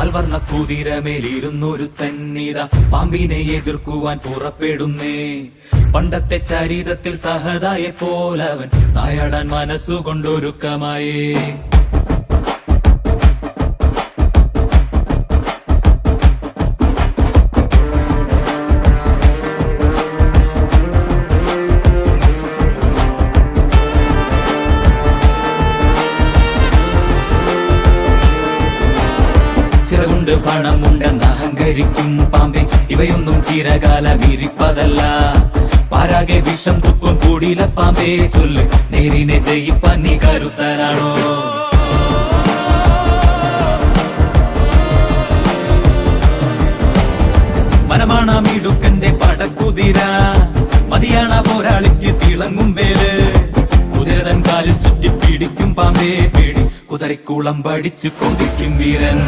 പാൽവർണ്ണ കുതിരമേലിരുന്നൊരു തന്നിത പാമ്പിനെ എതിർക്കുവാൻ പുറപ്പെടുന്നേ. പണ്ടത്തെ ചരിതത്തിൽ സഹതായെ പോലവൻ നായാടാൻ മനസ്സുകൊണ്ടൊരുക്കമായേ. ചിറകുണ്ട് പണമുണ്ടെന്ന് അഹങ്കരിക്കും പാമ്പെ, ഇവയൊന്നും ചിരകാലം ഇരിപ്പതല്ല. പാരാകെ വിഷം തുപ്പും കൂടില പാമ്പേ, ചൊല്ല് നേരിനെ ജയിപ്പാൻ നീ കരുത്തനാണോ? മനമാണമിടുക്കന്റെ പടക്കുതിര, മതിയാണ പോരാളിക്ക് തിളങ്ങും വേല്. കുതിരതൻ കാലിൽ ചുറ്റി പിടിക്കും പാമ്പേ പേടി, കുതിരക്കുളം പഠിച്ചു കൊതിക്കും വീരൻ.